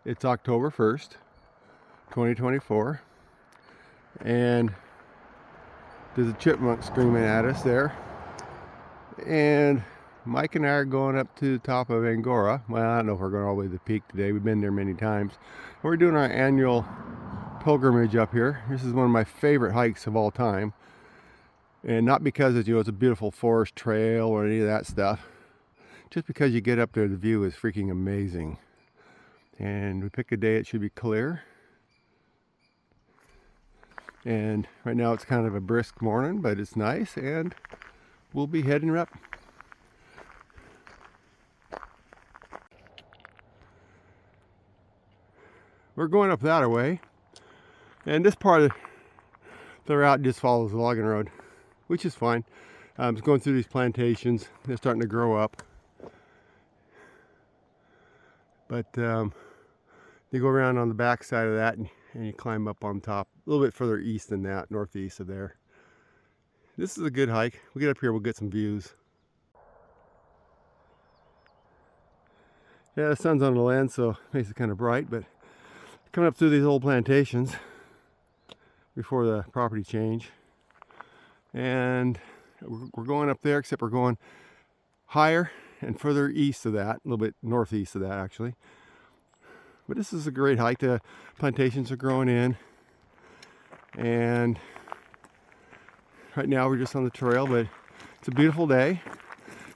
It's October 1st, 2024, and there's a chipmunk screaming at us there. And Mike and I are going up to the top of Angora. Well, I don't know if we're going all the way to the peak today. We've been there many times. We're doing our annual pilgrimage up here. This is one of my favorite hikes of all time. And not because it's, it's a beautiful forest trail or any of that stuff. Just because you get up there, the view is freaking amazing. And we pick a day it should be clear. And right now it's kind of a brisk morning, but it's nice, and we'll be heading up. We're going up that way, and this part of the route just follows the logging road, which is fine. It's going through these plantations. They're starting to grow up. But you go around on the back side of that and you climb up on top, a little bit further east than that, northeast of there. This is a good hike. We get up here, we'll get some views. Yeah, the sun's on the lens, so it makes it kind of bright, but coming up through these old plantations before the property change. And we're going up there, except we're going higher and further east of that, a little bit northeast of that actually. But this is a great hike. The plantations are growing in, and right now we're just on the trail, but it's a beautiful day.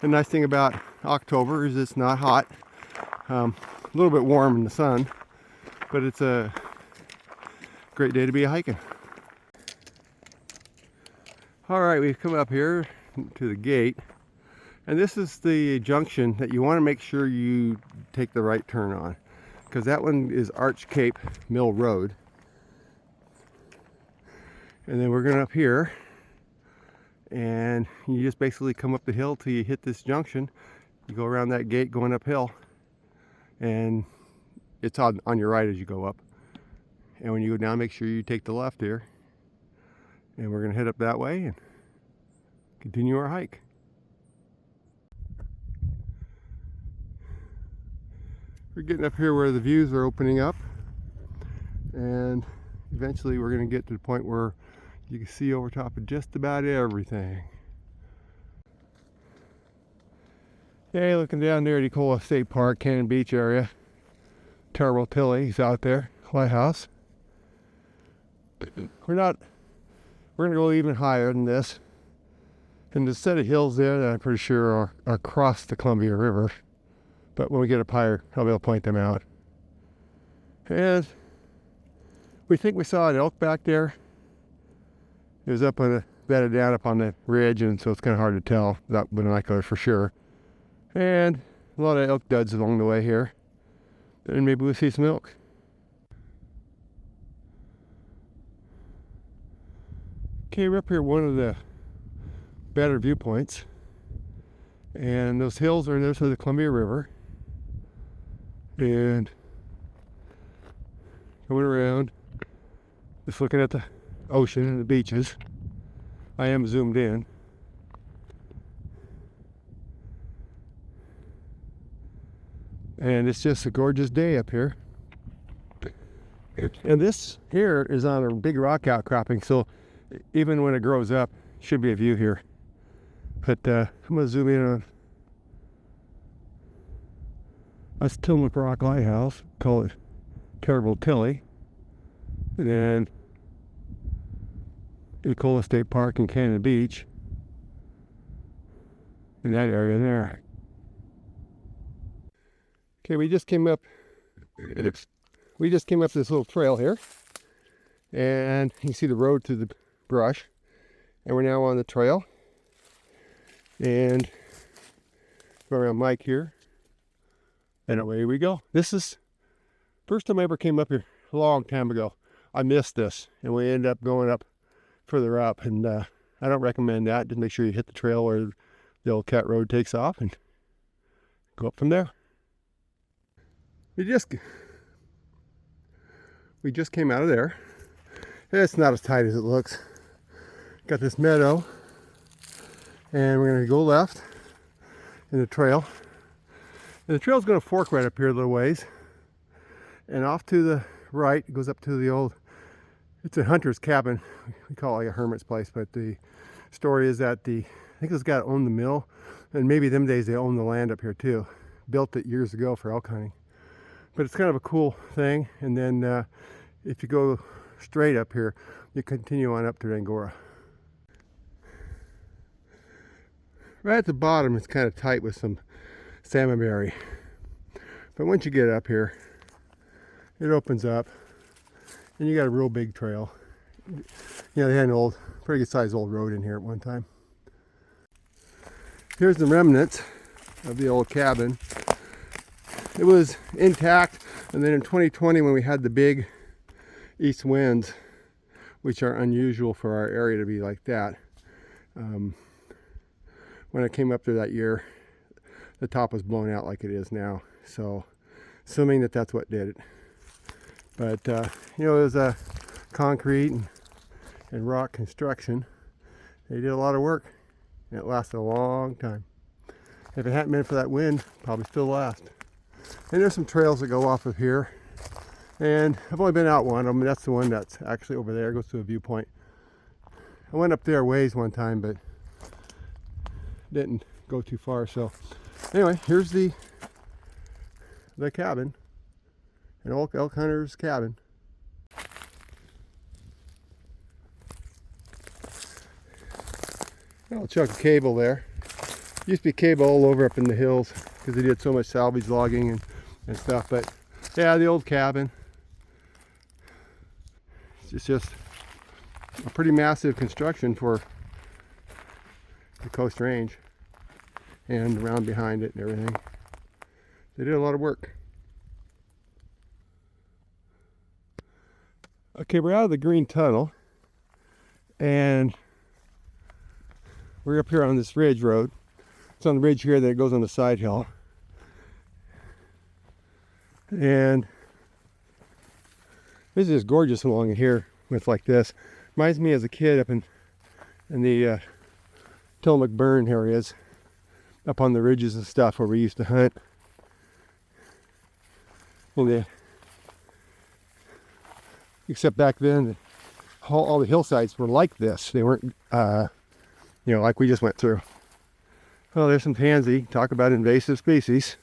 The nice thing about October is it's not hot, a little bit warm in the sun, but it's a great day to be hiking. All right, we've come up here to the gate, and this is the junction that you want to make sure you take the right turn on, because that one is Arch Cape Mill Road. And then we're going up here, and you just basically come up the hill till you hit this junction. You go around that gate going uphill, and it's on your right as you go up. And when you go down, make sure you take the left here. And we're going to head up that way and continue our hike. We're getting up here where the views are opening up, and eventually we're going to get to the point where you can see over top of just about everything. Hey, looking down there at Ecola State Park, Cannon Beach area. Terrible Tilly's out there, lighthouse. We're going to go even higher than this. And the set of hills there that I'm pretty sure are across the Columbia River. But when we get up higher, I'll be able to point them out. And we think we saw an elk back there. It was up on the, bedded down up on the ridge, and so it's kind of hard to tell without binoculars for sure. And a lot of elk duds along the way here. And maybe we'll see some elk. Okay, we're up here one of the better viewpoints. And those hills are there to the Columbia River. And going around, just looking at the ocean and the beaches. I am zoomed in. And it's just a gorgeous day up here. And this here is on a big rock outcropping, so even when it grows up, should be a view here. But I'm going to zoom in on that's Tillamook Rock Lighthouse, call it Terrible Tilly. And then Ecola State Park and Cannon Beach in that area there. Okay, we just came up this little trail here, and you can see the road through the brush, and we're now on the trail, and go around Mike here, and away we go. This is first time I ever came up here a long time ago. I missed this, and we ended up going up further up, and I don't recommend that. Just make sure you hit the trail where the old cat road takes off and go up from there. We just came out of there. It's not as tight as it looks. Got this meadow, and we're going to go left in the trail. And the trail's going to fork right up here a little ways. And off to the right, it goes up to the old, it's a hunter's cabin. We call it like a hermit's place, but the story is that I think this guy owned the mill, and maybe them days they owned the land up here too. Built it years ago for elk hunting. But it's kind of a cool thing. And then if you go straight up here, you continue on up to Angora. Right at the bottom, it's kind of tight with some salmonberry. But once you get up here, it opens up, and you got a real big trail. You know, they had an pretty good sized old road in here at one time. Here's the remnants of the old cabin. It was intact, and then in 2020 when we had the big east winds, which are unusual for our area to be like that, when I came up there that year, the top was blown out like it is now. So, assuming that that's what did it. But, you know, it was a concrete and rock construction. They did a lot of work, and it lasted a long time. If it hadn't been for that wind, probably still last. And there's some trails that go off of here. And I've only been out one of them. That's the one that's actually over there. It goes to a viewpoint. I went up there a ways one time, but didn't go too far. So anyway, here's the cabin, an old elk hunter's cabin. A chunk of cable there. Used to be cable all over up in the hills because they did so much salvage logging and stuff. But yeah, the old cabin. It's just a pretty massive construction for the Coast Range and around behind it and everything. They did a lot of work. Okay, we're out of the green tunnel and we're up here on this ridge road. It's on the ridge here that goes on the side hill. And this is gorgeous along here with like this. Reminds me as a kid up in the Tillamook Burn areas, up on the ridges and stuff where we used to hunt. Well, except back then, all the hillsides were like this. They weren't, you know, like we just went through. Oh, there's some pansy. Talk about invasive species.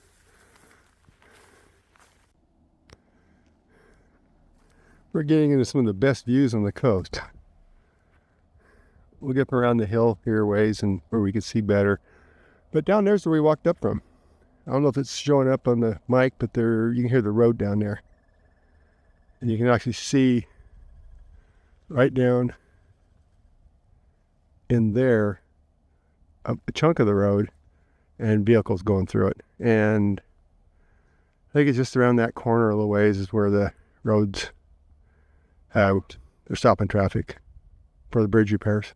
We're getting into some of the best views on the coast. We'll get up around the hill here ways and where we can see better. But down there's where we walked up from. I don't know if it's showing up on the mic, but you can hear the road down there. And you can actually see right down in there a chunk of the road and vehicles going through it. And I think it's just around that corner a little ways is where the roads they're stopping traffic for the bridge repairs.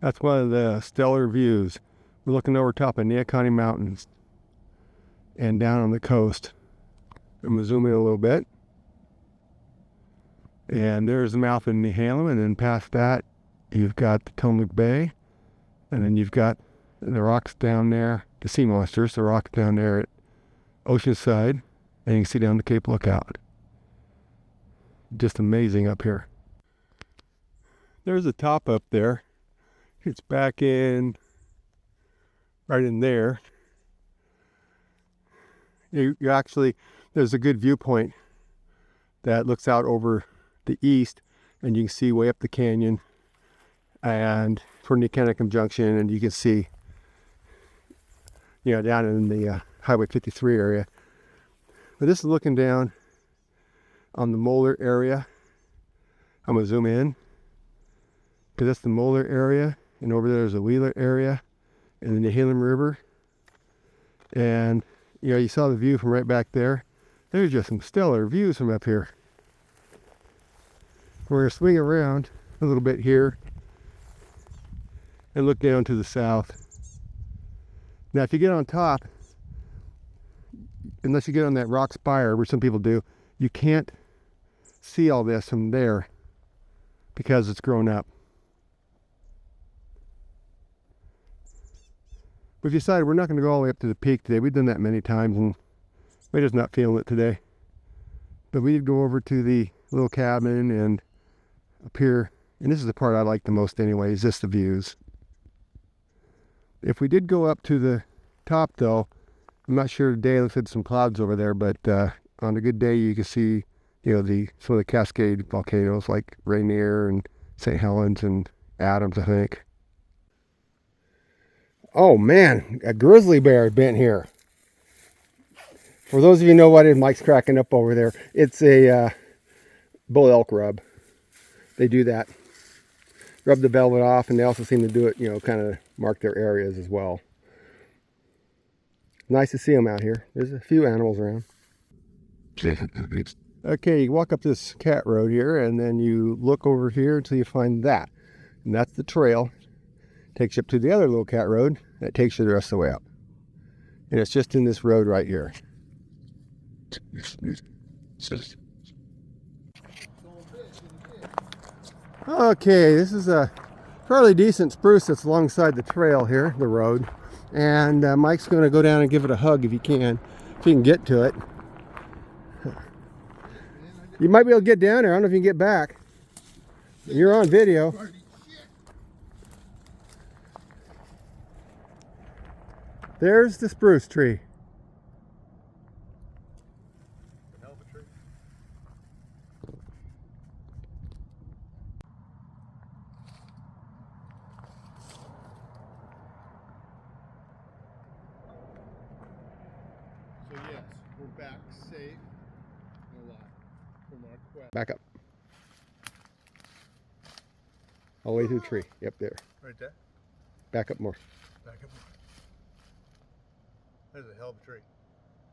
That's one of the stellar views. We're looking over top of Neah-Kah-Nie Mountain and down on the coast. I'm going to zoom in a little bit. And there's the mouth of Nehalem, and then past that you've got the Tillamook Bay, and then you've got the rocks down there, the sea monsters, the rocks down there at Oceanside, and you can see down the Cape Lookout. Just amazing up here. There's a top up there. It's back in, right in there. You actually, there's a good viewpoint that looks out over the east, and you can see way up the canyon and for Neah-Kah-Nie Junction, and you can see, you know, down in the Highway 53 area. But this is looking down on the Molar area. I'm going to zoom in because that's the Molar area, and over there's the Wheeler area and the Nehalem River. And you know, you saw the view from right back there. There's just some stellar views from up here. We're going to swing around a little bit here and look down to the south. Now if you get on top, unless you get on that rock spire, which some people do, you can't see all this from there because it's grown up. We've decided we're not going to go all the way up to the peak today. We've done that many times, and We're just not feeling it today. But we did go over to the little cabin and up here, and this is the part I like the most anyway, is just the views. If we did go up to the top though, I'm not sure today, looks like some clouds over there, but on a good day you can see, you know, some of the Cascade volcanoes like Rainier and St. Helens and Adams, I think. Oh man, a grizzly bear been here. For those of you who know what it is, Mike's cracking up over there. It's a bull elk rub. They do that. Rub the velvet off, and they also seem to do it, you know, kind of mark their areas as well. Nice to see them out here. There's a few animals around. Okay, you walk up this cat road here, and then you look over here until you find that. And that's the trail. Takes you up to the other little cat road. That takes you the rest of the way up. And it's just in this road right here. Okay, this is a fairly decent spruce that's alongside the trail here, the road. And Mike's going to go down and give it a hug if he can get to it. You might be able to get down there. I don't know if you can get back. You're on video. There's the spruce tree. Hell of a tree. So yes, we're back safe. No lie. From our quest. Back up. All the way through the tree. Yep, there. Right there? Back up more. Back up more. That is a hell of a tree.